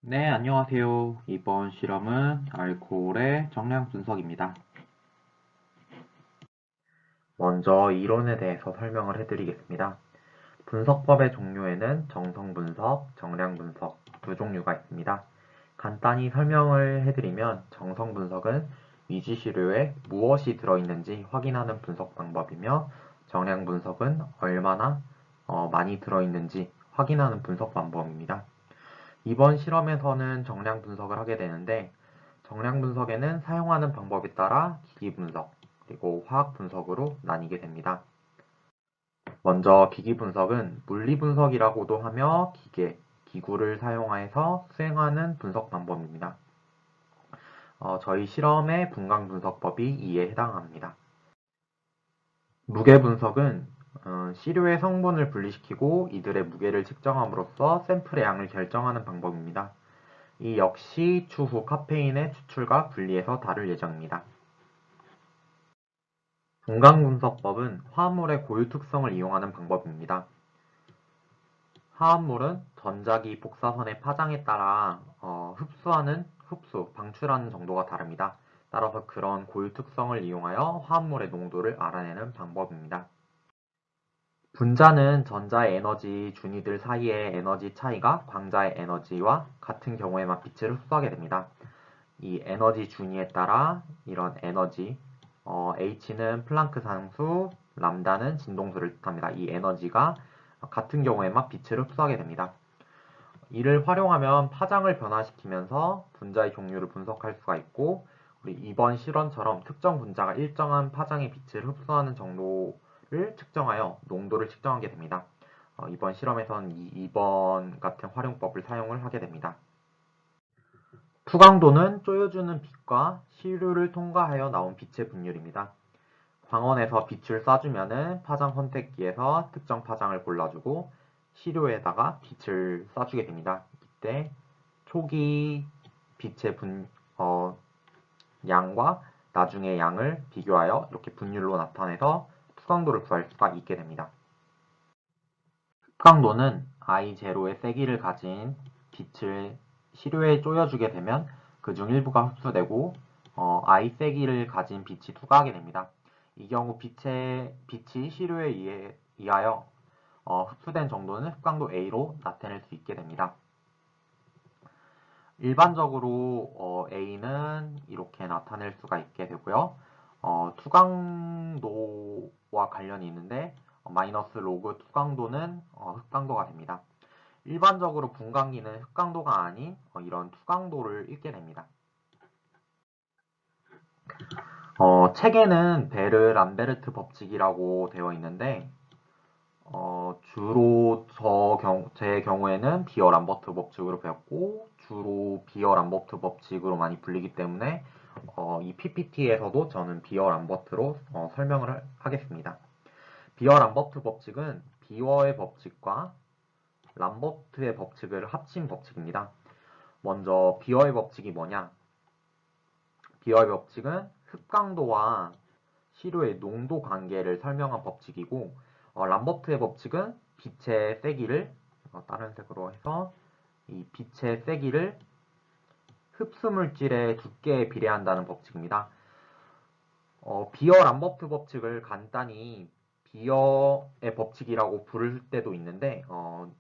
네, 안녕하세요. 이번 실험은 알코올의 정량 분석입니다. 먼저 이론에 대해서 설명을 해드리겠습니다. 분석법의 종류에는 정성 분석, 정량 분석 두 종류가 있습니다. 간단히 설명을 해드리면 정성 분석은 미지시료에 무엇이 들어있는지 확인하는 분석 방법이며 정량 분석은 얼마나 많이 들어있는지 확인하는 분석 방법입니다. 이번 실험에서는 정량 분석을 하게 되는데 정량 분석에는 사용하는 방법에 따라 기기 분석, 그리고 화학 분석으로 나뉘게 됩니다. 먼저 기기 분석은 물리 분석이라고도 하며 기구를 사용해서 수행하는 분석 방법입니다. 저희 실험의 분광 분석법이 이에 해당합니다. 무게 분석은 시료의 성분을 분리시키고 이들의 무게를 측정함으로써 샘플의 양을 결정하는 방법입니다. 이 역시 추후 카페인의 추출과 분리해서 다룰 예정입니다. 분광분석법은 화합물의 고유 특성을 이용하는 방법입니다. 화합물은 전자기 복사선의 파장에 따라 방출하는 정도가 다릅니다. 따라서 그런 고유 특성을 이용하여 화합물의 농도를 알아내는 방법입니다. 분자는 전자의 에너지 준위들 사이의 에너지 차이가 광자의 에너지와 같은 경우에만 빛을 흡수하게 됩니다. 이 에너지 준위에 따라 이런 에너지, H는 플랑크 상수, 람다는 진동수를 뜻합니다. 이 에너지가 같은 경우에만 빛을 흡수하게 됩니다. 이를 활용하면 파장을 변화시키면서 분자의 종류를 분석할 수가 있고, 우리 이번 실험처럼 특정 분자가 일정한 파장의 빛을 흡수하는 정도를 측정하여 농도를 측정하게 됩니다. 이번 실험에서는 2번 같은 활용법을 사용을 하게 됩니다. 투광도는 쪼여주는 빛과 시료를 통과하여 나온 빛의 분율입니다. 광원에서 빛을 쏴주면은 파장 선택기에서 특정 파장을 골라주고 시료에다가 빛을 쏴주게 됩니다. 이때 초기 빛의 양과 나중의 양을 비교하여 이렇게 분율로 나타내서 투광도를 구할 수가 있게 됩니다. 흑광도는 I0의 세기를 가진 빛을 시료에 쪼여주게 되면 그중 일부가 흡수되고 I 세기를 가진 빛이 투과하게 됩니다. 이 경우 빛이 시료에 의하여 흡수된 정도는 흑광도 A로 나타낼 수 있게 됩니다. 일반적으로 A는 이렇게 나타낼 수가 있게 되고요. 투광도와 관련이 있는데 마이너스 로그 투광도는 흑광도가 됩니다. 일반적으로 분광기는 흑광도가 아닌 이런 투광도를 읽게 됩니다. 책에는 베르-람베르트 법칙이라고 되어 있는데 주로 제 경우에는 비어-람버트 법칙으로 배웠고 주로 비어-람버트 법칙으로 많이 불리기 때문에 이 PPT에서도 저는 비어-람버트로 설명을 하겠습니다. 비어-람버트 법칙은 비어의 법칙과 람버트의 법칙을 합친 법칙입니다. 먼저 비어의 법칙이 뭐냐? 비어의 법칙은 흑광도와 시료의 농도 관계를 설명한 법칙이고 람버트의 법칙은 빛의 세기를 다른 색으로 해서 이 빛의 세기를 흡수 물질의 두께에 비례한다는 법칙입니다. 비어 람버트 법칙을 간단히 비어의 법칙이라고 부를 때도 있는데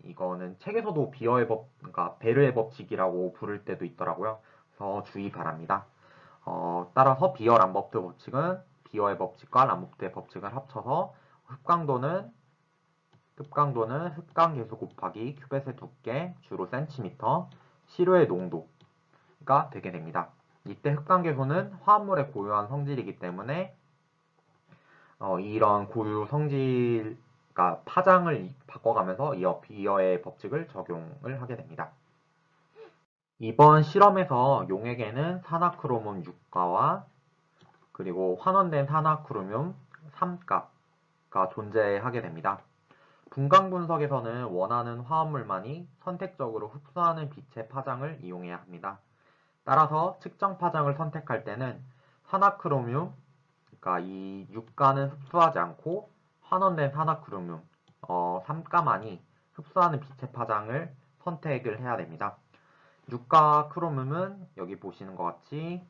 이거는 책에서도 그러니까 베르의 법칙이라고 부를 때도 있더라고요. 그래서 주의 바랍니다. 따라서 비어 람버트 법칙은 비어의 법칙과 람버트의 법칙을 합쳐서 흡광도는 흡광 계수 곱하기 큐벳의 두께 주로 센티미터 시료의 농도가 되게 됩니다. 이때 흡광 계수는 화합물의 고유한 성질이기 때문에 이런 고유 성질, 그러니까 파장을 바꿔가면서 비어의 법칙을 적용을 하게 됩니다. 이번 실험에서 용액에는 산화크로몬 6가와 그리고 환원된 산화크로뮴 3가가 존재하게 됩니다. 분광 분석에서는 원하는 화합물만이 선택적으로 흡수하는 빛의 파장을 이용해야 합니다. 따라서 측정 파장을 선택할 때는 산화크로뮴, 그러니까 이 6가는 흡수하지 않고 환원된 산화크로뮴 3가만이 흡수하는 빛의 파장을 선택을 해야 됩니다. 유가 크롬은 여기 보시는 것 같이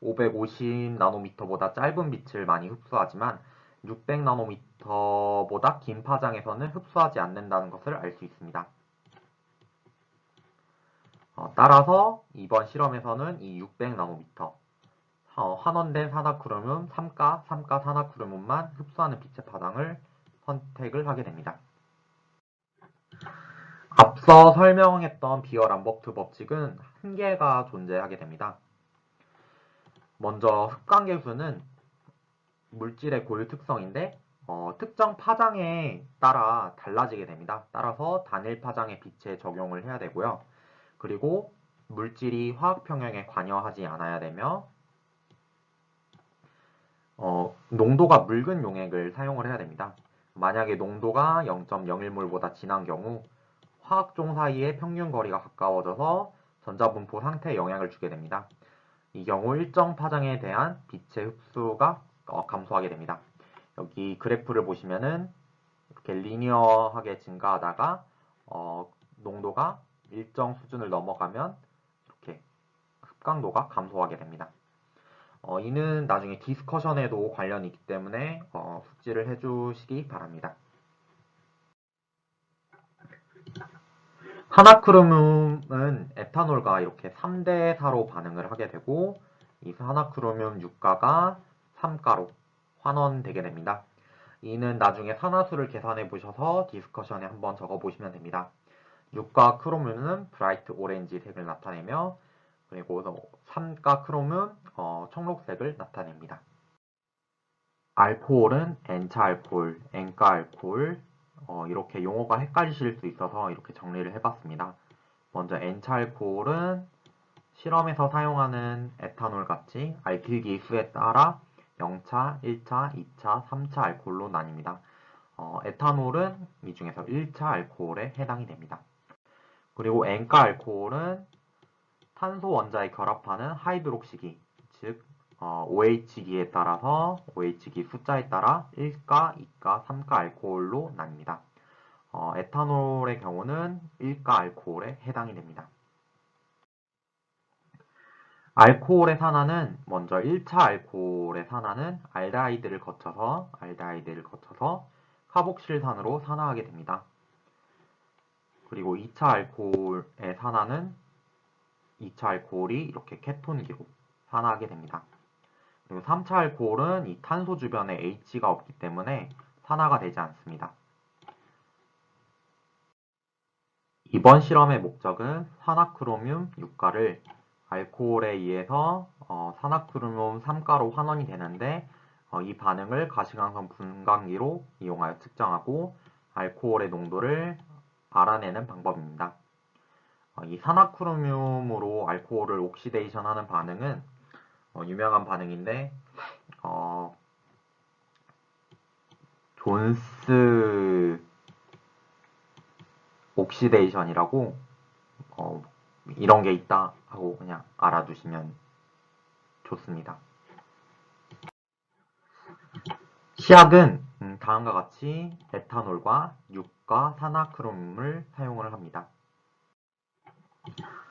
550나노미터보다 짧은 빛을 많이 흡수하지만 600나노미터보다 긴 파장에서는 흡수하지 않는다는 것을 알 수 있습니다. 따라서 이번 실험에서는 이 600나노미터 환원된 산화크로뮴 3가 산화크로뮴만 흡수하는 빛의 파장을 선택을 하게 됩니다. 앞서 설명했던 비열 암버트 법칙은 한계가 존재하게 됩니다. 먼저 흡광계수는 물질의 고유 특성인데 특정 파장에 따라 달라지게 됩니다. 따라서 단일 파장의 빛에 적용을 해야 되고요. 그리고 물질이 화학 평형에 관여하지 않아야 되며 농도가 묽은 용액을 사용을 해야 됩니다. 만약에 농도가 0.01몰보다 진한 경우 화학종 사이의 평균 거리가 가까워져서 전자분포 상태에 영향을 주게 됩니다. 이 경우 일정 파장에 대한 빛의 흡수가 감소하게 됩니다. 여기 그래프를 보시면은 이렇게 리니어하게 증가하다가 농도가 일정 수준을 넘어가면 이렇게 흡광도가 감소하게 됩니다. 이는 나중에 디스커션에도 관련이 있기 때문에 숙지를 해주시기 바랍니다. 산화크로뮴은 에탄올과 이렇게 3대 4로 반응을 하게 되고 이 산화크로뮴 유가가 3가로 환원되게 됩니다. 이는 나중에 산화수를 계산해 보셔서 디스커션에 한번 적어 보시면 됩니다. 유가 크로뮴은 브라이트 오렌지 색을 나타내며 그리고 3가 크로뮴 청록색을 나타냅니다. 알코올은 N차 알코올, N가 알코올 이렇게 용어가 헷갈리실 수 있어서 이렇게 정리를 해봤습니다. 먼저 N차 알코올은 실험에서 사용하는 에탄올 같이 알킬기 수에 따라 0차, 1차, 2차, 3차 알코올로 나뉩니다. 에탄올은 이 중에서 1차 알코올에 해당이 됩니다. 그리고 N가 알코올은 탄소 원자에 결합하는 하이드록시기, 즉 OH기에 따라서 OH기 숫자에 따라 1가, 2가, 3가 알코올로 나뉩니다. 에탄올의 경우는 1가 알코올에 해당이 됩니다. 알코올의 산화는 먼저 1차 알코올의 산화는 알데하이드를 거쳐서 카복실산으로 산화하게 됩니다. 그리고 2차 알코올의 산화는 2차 알코올이 이렇게 케톤기로 산화하게 됩니다. 그리고 3차 알코올은 이 탄소 주변에 H가 없기 때문에 산화가 되지 않습니다. 이번 실험의 목적은 산화크로뮴 유가를 알코올에 의해서 산화크로뮴 3가로 환원이 되는데 이 반응을 가시광선 분광기로 이용하여 측정하고 알코올의 농도를 알아내는 방법입니다. 이 산화크로뮴으로 알코올을 옥시데이션 하는 반응은 유명한 반응인데 존스 옥시데이션이라고 이런 게 있다 하고 그냥 알아두시면 좋습니다. 시약은 다음과 같이 에탄올과 유가 산화크로뮴을 사용을 합니다.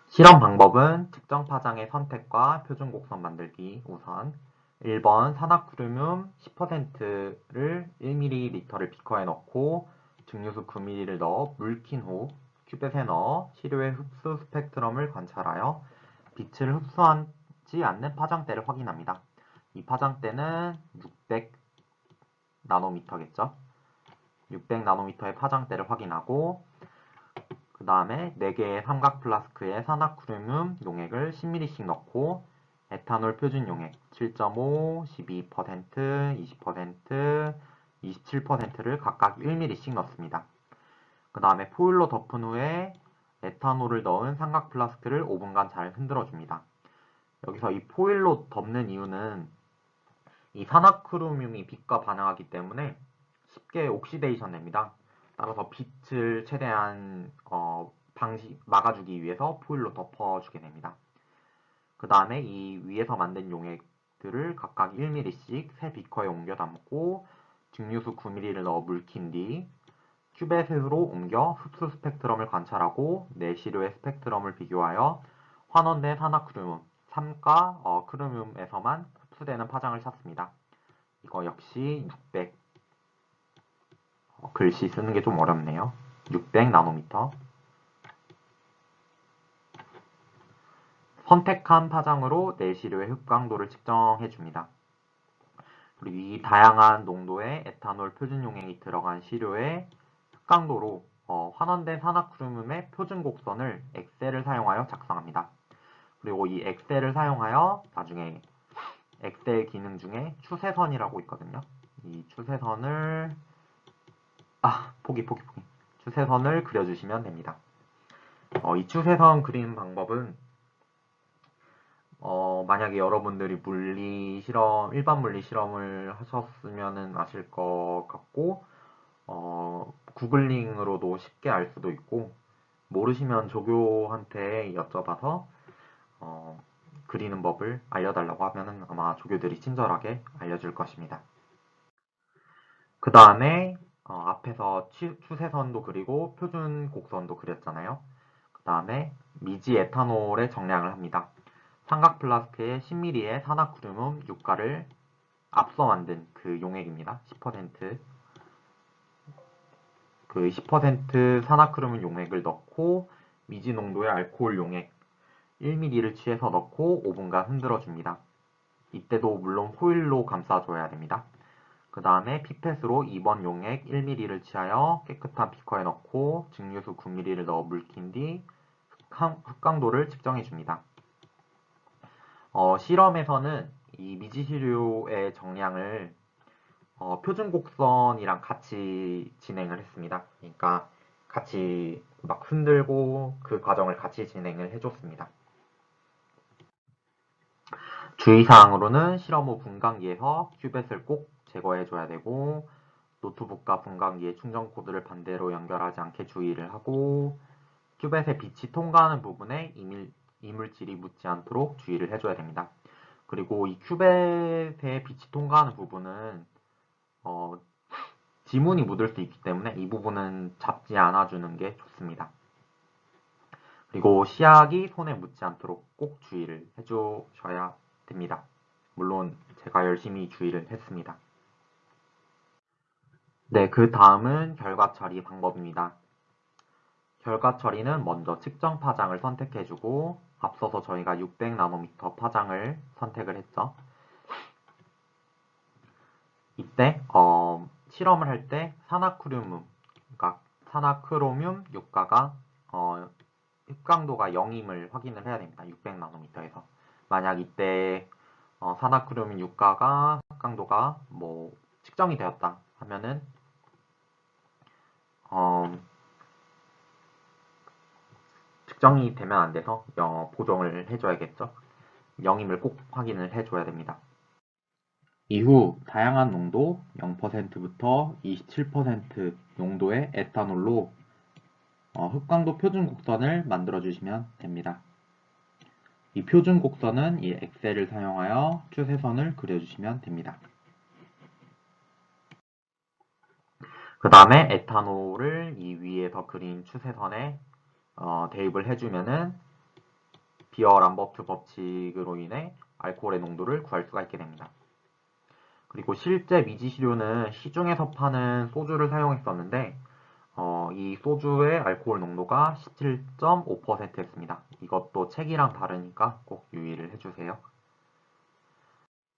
실험 방법은 측정 파장의 선택과 표준 곡선 만들기. 우선 1번 산화크로뮴 10%를 1ml를 비커에 넣고 증류수 9ml를 넣어 물킨 후 큐벳에 넣어 시료의 흡수 스펙트럼을 관찰하여 빛을 흡수하지 않는 파장대를 확인합니다. 이 파장대는 600나노미터겠죠. 600나노미터의 파장대를 확인하고 그 다음에 4개의 삼각 플라스크에 산화크로뮴 용액을 10ml씩 넣고 에탄올 표준 용액 7.5, 12%, 20%, 27%를 각각 1ml씩 넣습니다. 그 다음에 포일로 덮은 후에 에탄올을 넣은 삼각 플라스크를 5분간 잘 흔들어줍니다. 여기서 이 포일로 덮는 이유는 이 산화크로뮴이 빛과 반응하기 때문에 쉽게 옥시데이션 됩니다. 따라서 빛을 최대한 막아주기 위해서 포일로 덮어주게 됩니다. 그 다음에 이 위에서 만든 용액들을 각각 1ml씩 새 비커에 옮겨 담고 증류수 9ml를 넣어 물킨 뒤 큐벳으로 옮겨 흡수 스펙트럼을 관찰하고 내시료의 스펙트럼을 비교하여 환원된 산화크륨 3가 크로뮴에서만 흡수되는 파장을 찾습니다. 이거 역시 600, 글씨 쓰는 게 좀 어렵네요. 600 나노미터. 선택한 파장으로 내시료의 흡강도를 측정해 줍니다. 그리고 이 다양한 농도의 에탄올 표준 용액이 들어간 시료의 흡강도로 환원된 산화크륨의 표준 곡선을 엑셀을 사용하여 작성합니다. 그리고 이 엑셀을 사용하여 나중에 엑셀 기능 중에 추세선이라고 있거든요. 이 추세선을 추세선을 그려주시면 됩니다. 이 추세선 그리는 방법은 만약에 여러분들이 물리 실험, 일반 물리 실험을 하셨으면 아실 것 같고, 구글링으로도 쉽게 알 수도 있고, 모르시면 조교한테 여쭤봐서, 그리는 법을 알려달라고 하면은 아마 조교들이 친절하게 알려줄 것입니다. 그 다음에, 앞에서 추세선도 그리고 표준 곡선도 그렸잖아요. 그 다음에 미지 에탄올의 정량을 합니다. 삼각 플라스크에 10ml의 산화크륨 유가를 앞서 만든 그 용액입니다. 10%. 그 10% 산화크륨 용액을 넣고 미지 농도의 알코올 용액 1ml를 취해서 넣고 5분간 흔들어 줍니다. 이때도 물론 호일로 감싸줘야 됩니다. 그 다음에 피펫으로 2번 용액 1ml를 취하여 깨끗한 비커에 넣고 증류수 9ml를 넣어 물킨 뒤 흡강도를 측정해 줍니다. 실험에서는 이 미지시료의 정량을 표준 곡선이랑 같이 진행을 했습니다. 그러니까 같이 막 흔들고 그 과정을 같이 진행을 해줬습니다. 주의사항으로는 실험 후 분광기에서 큐벳을 꼭 제거해줘야 되고 노트북과 분광기의 충전 코드를 반대로 연결하지 않게 주의를 하고 큐벳의 빛이 통과하는 부분에 이물질이 묻지 않도록 주의를 해줘야 됩니다. 그리고 이 큐벳의 빛이 통과하는 부분은 지문이 묻을 수 있기 때문에 이 부분은 잡지 않아주는 게 좋습니다. 그리고 시약이 손에 묻지 않도록 꼭 주의를 해주셔야 됩니다. 물론 제가 열심히 주의를 했습니다. 네, 그 다음은 결과 처리 방법입니다. 결과 처리는 먼저 측정 파장을 선택해주고 앞서서 저희가 600나노미터 파장을 선택을 했죠. 이때 실험을 할 때 그러니까 산화크로뮴 유가가 흡강도가 0임을 확인을 해야 됩니다. 600나노미터에서. 만약 이때 산화크로뮴 유가가 흡강도가 뭐 측정이 되었다 하면은 측정이 되면 안 돼서 보정을 해줘야겠죠. 0임을 꼭 확인을 해줘야 됩니다. 이후 다양한 농도 0%부터 27% 농도의 에탄올로 흡강도 표준 곡선을 만들어 주시면 됩니다. 이 표준 곡선은 이 엑셀을 사용하여 추세선을 그려주시면 됩니다. 그 다음에 에탄올을 이 위에서 그린 추세선에 대입을 해주면은 비어 람버트 법칙으로 인해 알코올의 농도를 구할 수가 있게 됩니다. 그리고 실제 미지시료는 시중에서 파는 소주를 사용했었는데 이 소주의 알코올 농도가 17.5%였습니다. 이것도 책이랑 다르니까 꼭 유의를 해주세요.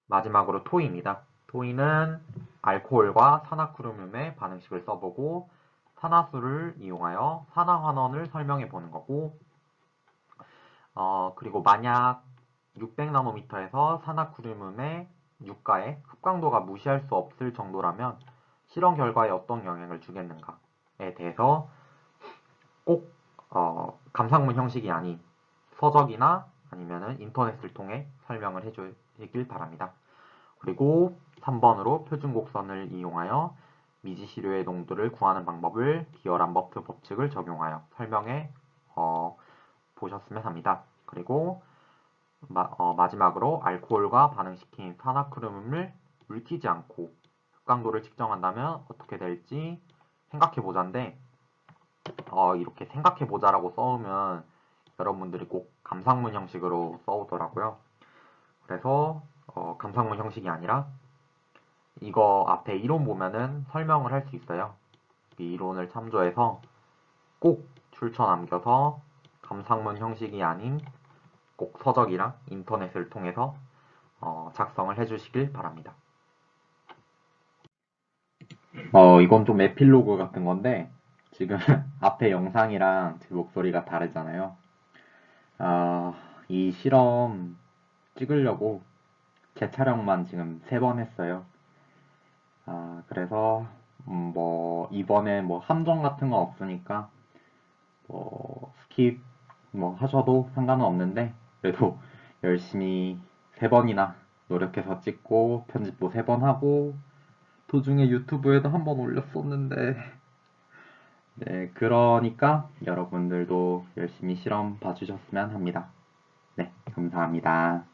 마지막으로 토이입니다. 토이는 알코올과 산화크로뮴의 반응식을 써보고 산화수를 이용하여 산화환원을 설명해 보는 거고 그리고 만약 600나노미터에서 산화크로뮴의 유가의 흡강도가 무시할 수 없을 정도라면 실험 결과에 어떤 영향을 주겠는가에 대해서 꼭 감상문 형식이 아닌 서적이나 아니면은 인터넷을 통해 설명을 해주길 바랍니다. 그리고 3번으로 표준곡선을 이용하여 미지시료의 농도를 구하는 방법을 비어 람버트 법칙을 적용하여 설명해 보셨으면 합니다. 그리고 마지막으로 알코올과 반응시킨 산화크로뮴을 물키지 않고 흡강도를 측정한다면 어떻게 될지 생각해보자인데 이렇게 생각해보자라고 써오면 여러분들이 꼭 감상문 형식으로 써오더라고요. 그래서 감상문 형식이 아니라 이거 앞에 이론 보면은 설명을 할 수 있어요. 이 이론을 참조해서 꼭 출처 남겨서 감상문 형식이 아닌 꼭 서적이랑 인터넷을 통해서 작성을 해주시길 바랍니다. 이건 좀 에필로그 같은 건데 지금 앞에 영상이랑 제 목소리가 다르잖아요. 이 실험 찍으려고 재촬영만 지금 3번 했어요. 그래서 뭐 이번에 뭐 함정 같은 거 없으니까 뭐 스킵 뭐 하셔도 상관은 없는데 그래도 열심히 3번이나 노력해서 찍고 편집도 3번 하고 도중에 유튜브에도 한 번 올렸었는데 네, 그러니까 여러분들도 열심히 실험 봐주셨으면 합니다. 네, 감사합니다.